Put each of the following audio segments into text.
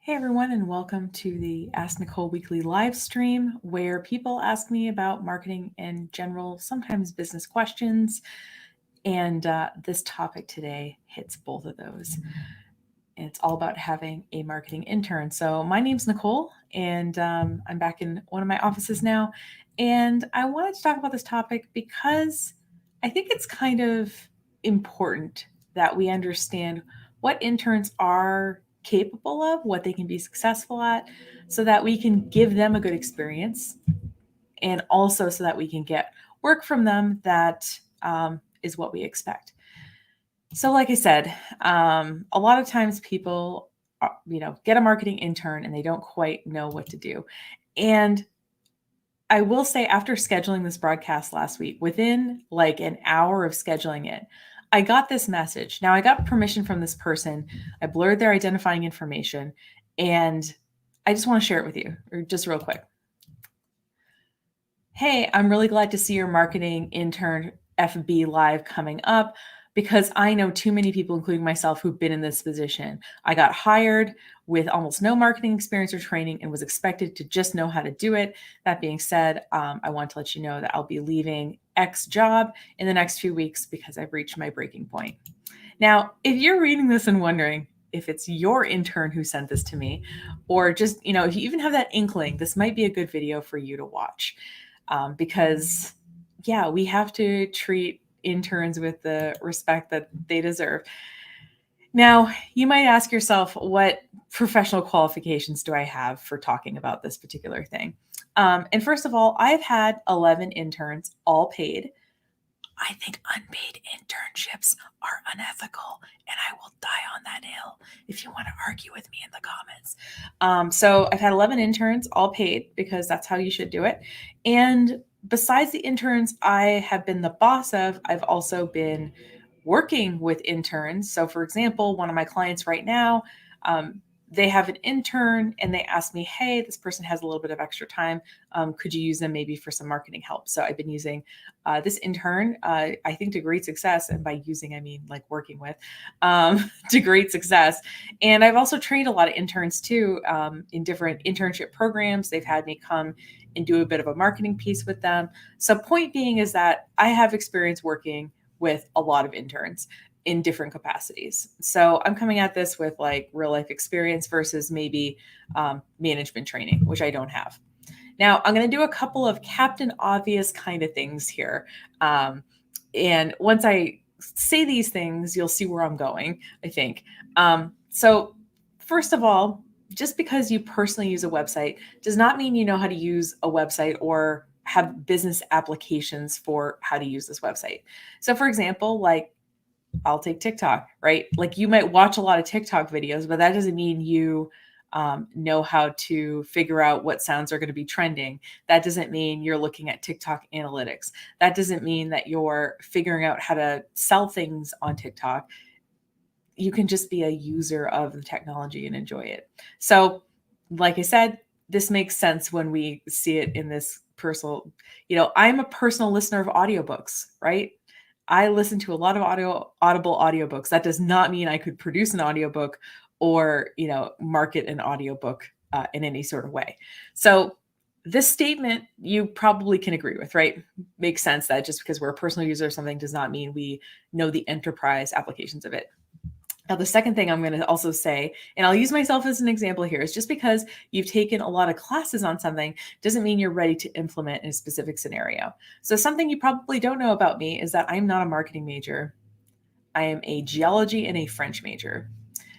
Hey everyone, and welcome to the Ask Nicole weekly live stream where people ask me about marketing in general, sometimes business questions. And this topic today hits both of those. And it's all about having a marketing intern. So, my name's Nicole, and I'm back in one of my offices now. And I wanted to talk about this topic because I think it's kind of important that we understand what interns are capable of, what they can be successful at, so that we can give them a good experience and also so that we can get work from them that is what we expect. So, like I said, a lot of times people, get a marketing intern and they don't quite know what to do. And I will say, after scheduling this broadcast last week, within like an hour of scheduling it, I got this message. Now, I got permission from this person. I blurred their identifying information, and I just want to share it with you, or just real quick. Hey, I'm really glad to see your marketing intern FB live coming up because I know too many people, including myself, who've been in this position. I got hired with almost no marketing experience or training and was expected to just know how to do it. That being said, I want to let you know that I'll be leaving X job in the next few weeks because I've reached my breaking point. Now, if you're reading this and wondering if it's your intern who sent this to me, or just, if you even have that inkling, this might be a good video for you to watch. Because, yeah, we have to treat interns with the respect that they deserve. Now, you might ask yourself, what professional qualifications do I have for talking about this particular thing? And first of all, I've had 11 interns, all paid. I think unpaid internships are unethical, and I will die on that hill if you want to argue with me in the comments. So I've had 11 interns, all paid, because that's how you should do it. And besides the interns I have been the boss of, I've also been working with interns. So, for example, one of my clients right now, they have an intern and they asked me, hey, this person has a little bit of extra time. Could you use them maybe for some marketing help? So I've been using this intern, I think, to great success. And by using, I mean like working with, to great success. And I've also trained a lot of interns too, in different internship programs. They've had me come and do a bit of a marketing piece with them. So point being is that I have experience working with a lot of interns in different capacities. So I'm coming at this with like real life experience versus maybe management training, which I don't have. Now, I'm going to do a couple of Captain Obvious kind of things here. And once I say these things, you'll see where I'm going, I think. So, first of all, just because you personally use a website does not mean you know how to use a website or have business applications for how to use this website. So, for example, like I'll take TikTok, right? Like you might watch a lot of TikTok videos, but that doesn't mean you know how to figure out what sounds are going to be trending. That doesn't mean you're looking at TikTok analytics. That doesn't mean that you're figuring out how to sell things on TikTok. You can just be a user of the technology and enjoy it. So, like I said, this makes sense when we see it in this personal, I'm a personal listener of audiobooks, right? I listen to a lot of audible audiobooks. That does not mean I could produce an audiobook or, market an audiobook in any sort of way. So this statement you probably can agree with, right? Makes sense that just because we're a personal user of something does not mean we know the enterprise applications of it. Now, the second thing I'm going to also say, and I'll use myself as an example here, is just because you've taken a lot of classes on something doesn't mean you're ready to implement in a specific scenario. So something you probably don't know about me is that I'm not a marketing major. I am a geology and a French major.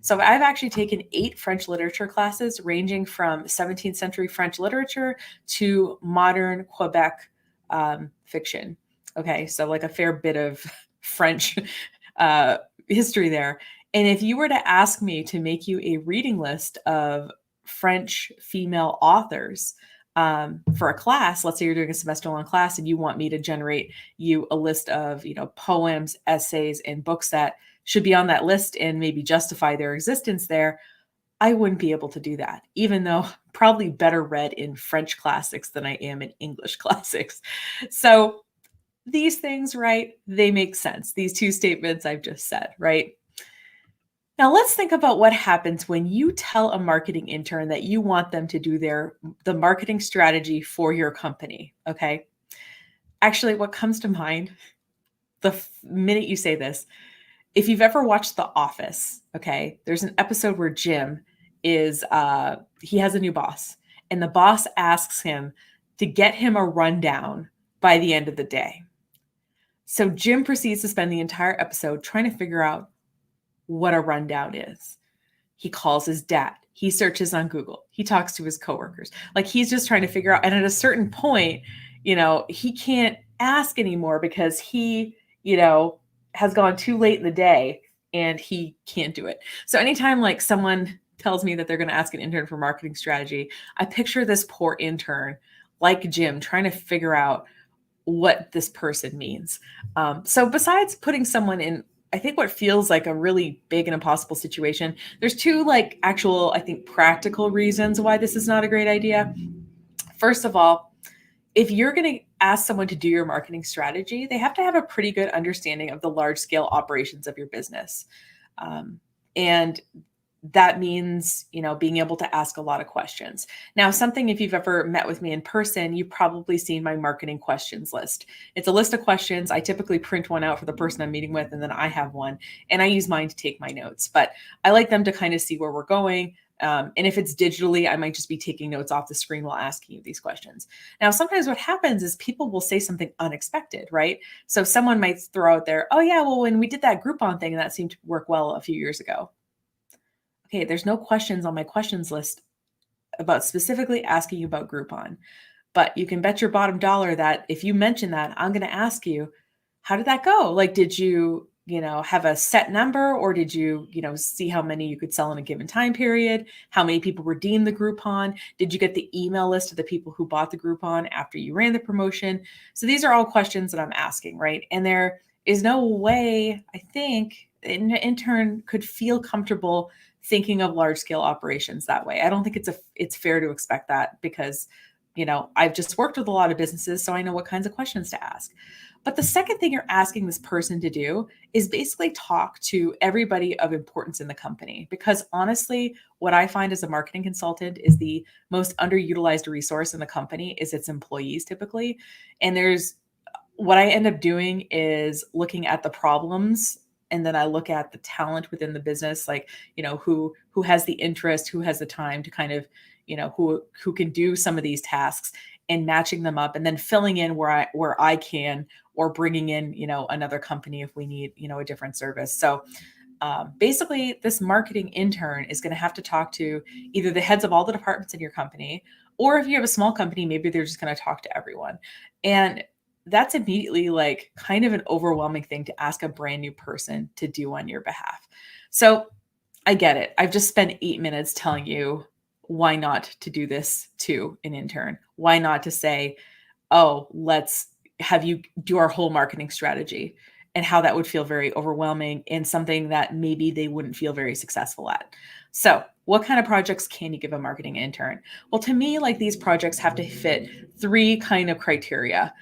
So I've actually taken 8 French literature classes ranging from 17th century French literature to modern Quebec fiction. Okay, so like a fair bit of French history there. And if you were to ask me to make you a reading list of French female authors for a class, let's say you're doing a semester-long class and you want me to generate you a list of, poems, essays, and books that should be on that list and maybe justify their existence there, I wouldn't be able to do that, even though probably better read in French classics than I am in English classics. So these things, right, they make sense. These two statements I've just said, right? Now let's think about what happens when you tell a marketing intern that you want them to do the marketing strategy for your company, okay? Actually, what comes to mind minute you say this, if you've ever watched The Office, okay, there's an episode where Jim he has a new boss, and the boss asks him to get him a rundown by the end of the day. So Jim proceeds to spend the entire episode trying to figure out what a rundown is. He calls his dad. He searches on Google. He talks to his coworkers. Like he's just trying to figure out. And at a certain point, he can't ask anymore because he, has gone too late in the day and he can't do it. So anytime like someone tells me that they're going to ask an intern for marketing strategy, I picture this poor intern like Jim trying to figure out what this person means. So besides putting someone in, I think what feels like a really big and impossible situation, there's two like actual, I think, practical reasons why this is not a great idea. First of all, if you're going to ask someone to do your marketing strategy, they have to have a pretty good understanding of the large scale operations of your business. And that means, being able to ask a lot of questions. Now, something, if you've ever met with me in person, you've probably seen my marketing questions list. It's a list of questions. I typically print one out for the person I'm meeting with, and then I have one, and I use mine to take my notes. But I like them to kind of see where we're going. And if it's digitally, I might just be taking notes off the screen while asking you these questions. Now, sometimes what happens is people will say something unexpected, right? So someone might throw out there, oh yeah, well, when we did that Groupon thing, that seemed to work well a few years ago. Okay, there's no questions on my questions list about specifically asking you about Groupon. But you can bet your bottom dollar that if you mention that, I'm going to ask you, how did that go? Like, did you, have a set number, or did you, see how many you could sell in a given time period? How many people redeemed the Groupon? Did you get the email list of the people who bought the Groupon after you ran the promotion? So these are all questions that I'm asking, right? And there is no way, I think, an intern could feel comfortable thinking of large scale operations that way. I don't think it's fair to expect that because, I've just worked with a lot of businesses, so I know what kinds of questions to ask. But the second thing you're asking this person to do is basically talk to everybody of importance in the company. Because honestly, what I find as a marketing consultant is the most underutilized resource in the company is its employees typically. And what I end up doing is looking at the problems, and then I look at the talent within the business, like, who has the interest, who has the time to kind of, who can do some of these tasks, and matching them up, and then filling in where I can, or bringing in, another company if we need, a different service. So basically, this marketing intern is going to have to talk to either the heads of all the departments in your company, or if you have a small company, maybe they're just going to talk to everyone. And that's immediately like kind of an overwhelming thing to ask a brand new person to do on your behalf. So I get it. I've just spent 8 minutes telling you why not to do this to an intern. Why not to say, oh, let's have you do our whole marketing strategy, and how that would feel very overwhelming and something that maybe they wouldn't feel very successful at. So what kind of projects can you give a marketing intern? Well, to me, like these projects have to fit 3 kind of criteria.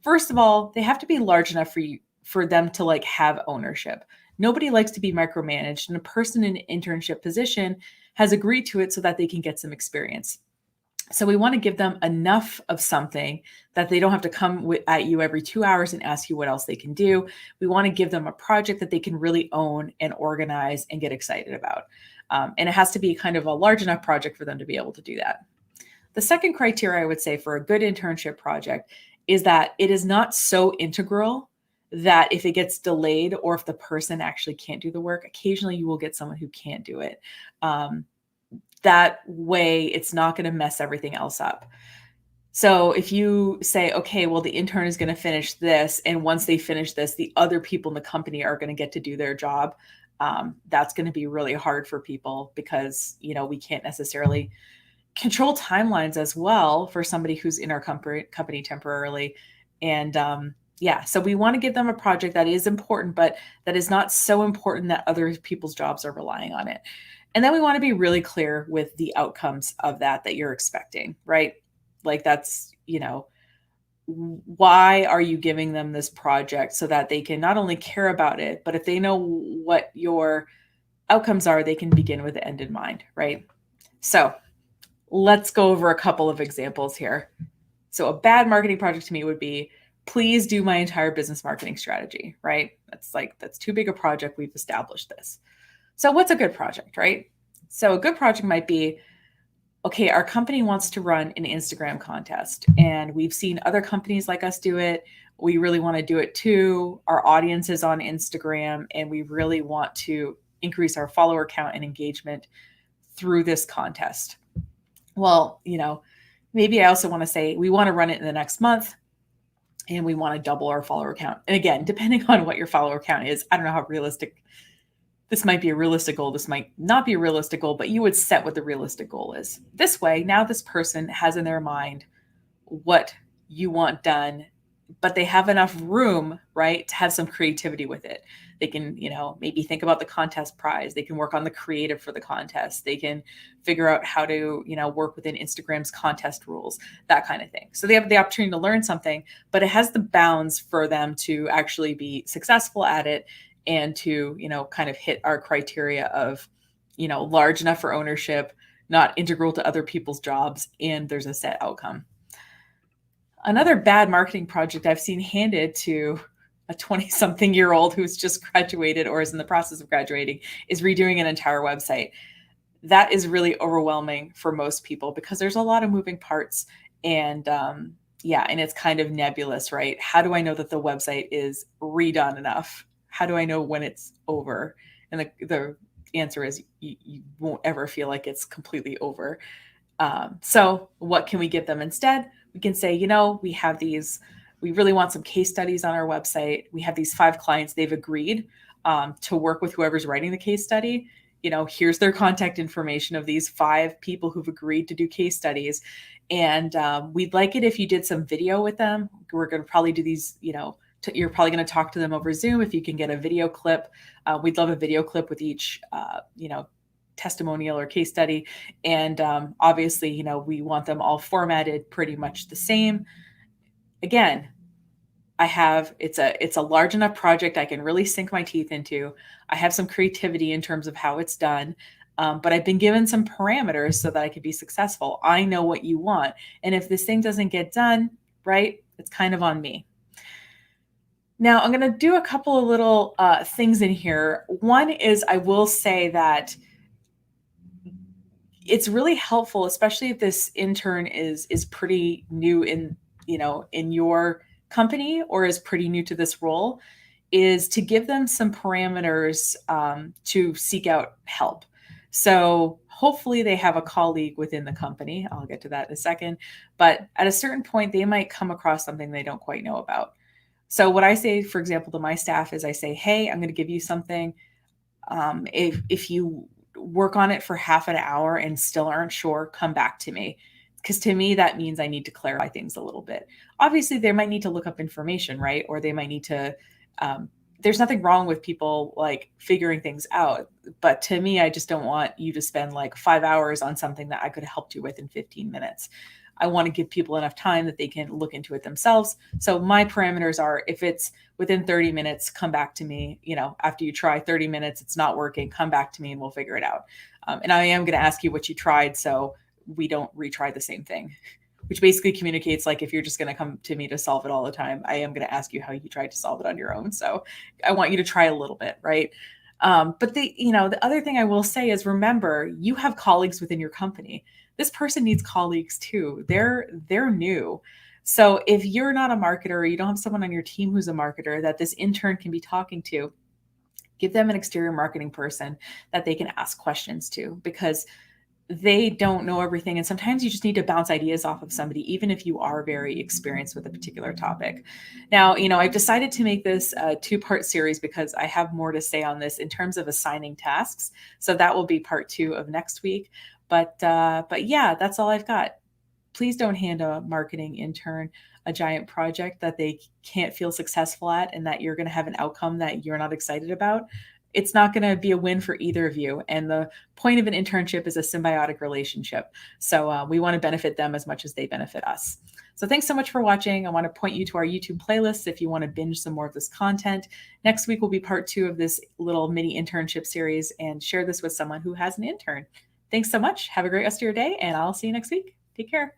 First of all, they have to be large enough for them to like have ownership. Nobody likes to be micromanaged, and a person in an internship position has agreed to it so that they can get some experience. So we want to give them enough of something that they don't have to come at you every 2 hours and ask you what else they can do. We want to give them a project that they can really own and organize and get excited about. And it has to be kind of a large enough project for them to be able to do that. The second criteria I would say for a good internship project is that it is not so integral that if it gets delayed, or if the person actually can't do the work, occasionally you will get someone who can't do it. That way it's not going to mess everything else up. So if you say, okay, well, the intern is going to finish this, and once they finish this, the other people in the company are going to get to do their job, that's going to be really hard for people because, we can't necessarily control timelines as well for somebody who's in our company temporarily. And so we want to give them a project that is important, but that is not so important that other people's jobs are relying on it. And then we want to be really clear with the outcomes of that you're expecting, right? Like that's, why are you giving them this project so that they can not only care about it, but if they know what your outcomes are they can begin with the end in mind, right? So let's go over a couple of examples here. So a bad marketing project to me would be, please do my entire business marketing strategy, right? That's too big a project. We've established this. So what's a good project, right? So a good project might be, okay, our company wants to run an Instagram contest and we've seen other companies like us do it. We really want to do it too. Our audience is on Instagram and we really want to increase our follower count and engagement through this contest. Well, maybe I also want to say we want to run it in the next month and we want to double our follower count. And again, depending on what your follower count is, I don't know how realistic this might be a realistic goal. This might not be a realistic goal, but you would set what the realistic goal is. This way, now this person has in their mind what you want done, but they have enough room, right, to have some creativity with it. They can, maybe think about the contest prize. They can work on the creative for the contest. They can figure out how to, work within Instagram's contest rules, that kind of thing. So they have the opportunity to learn something, but it has the bounds for them to actually be successful at it and to, kind of hit our criteria of, large enough for ownership, not integral to other people's jobs, and there's a set outcome. Another bad marketing project I've seen handed to a 20-something-year-old who's just graduated or is in the process of graduating is redoing an entire website. That is really overwhelming for most people because there's a lot of moving parts and and it's kind of nebulous, right? How do I know that the website is redone enough? How do I know when it's over? And the answer is you won't ever feel like it's completely over. So what can we give them instead? We can say, we really want some case studies on our website. We have these 5 clients. They've agreed to work with whoever's writing the case study. Here's their contact information of these 5 people who've agreed to do case studies. And we'd like it if you did some video with them. We're going to probably do these, you're probably going to talk to them over Zoom. If you can get a video clip, we'd love a video clip with each, testimonial or case study. And obviously, we want them all formatted pretty much the same. Again, it's a large enough project I can really sink my teeth into. I have some creativity in terms of how it's done. But I've been given some parameters so that I could be successful. I know what you want. And if this thing doesn't get done, right, it's kind of on me. Now, I'm going to do a couple of little things in here. One is I will say that it's really helpful, especially if this intern is pretty new in your company or is pretty new to this role, is to give them some parameters to seek out help. So hopefully they have a colleague within the company. I'll get to that in a second. But at a certain point, they might come across something they don't quite know about. So what I say, for example, to my staff is I say, hey, I'm going to give you something. If you work on it for half an hour and still aren't sure, come back to me. Because to me, that means I need to clarify things a little bit. Obviously, they might need to look up information, right? Or they might need to, there's nothing wrong with people like figuring things out. But to me, I just don't want you to spend like 5 hours on something that I could have helped you with in 15 minutes. I want to give people enough time that they can look into it themselves. So my parameters are, if it's within 30 minutes, come back to me. After you try 30 minutes, it's not working, come back to me and we'll figure it out. And I am going to ask you what you tried so we don't retry the same thing, which basically communicates like if you're just going to come to me to solve it all the time, I am going to ask you how you tried to solve it on your own. So I want you to try a little bit, right? But the other thing I will say is, remember, you have colleagues within your company. This person needs colleagues too. They're new. So if you're not a marketer or you don't have someone on your team who's a marketer that this intern can be talking to, give them an exterior marketing person that they can ask questions to, because they don't know everything. And sometimes you just need to bounce ideas off of somebody, even if you are very experienced with a particular topic. Now, I've decided to make this a 2-part series because I have more to say on this in terms of assigning tasks. So that will be part 2 of next week. But yeah, that's all I've got. Please don't hand a marketing intern a giant project that they can't feel successful at and that you're going to have an outcome that you're not excited about. It's not going to be a win for either of you. And the point of an internship is a symbiotic relationship. So we want to benefit them as much as they benefit us. So thanks so much for watching. I want to point you to our YouTube playlists if you want to binge some more of this content. Next week will be part 2 of this little mini internship series, and share this with someone who has an intern. Thanks so much. Have a great rest of your day, and I'll see you next week. Take care.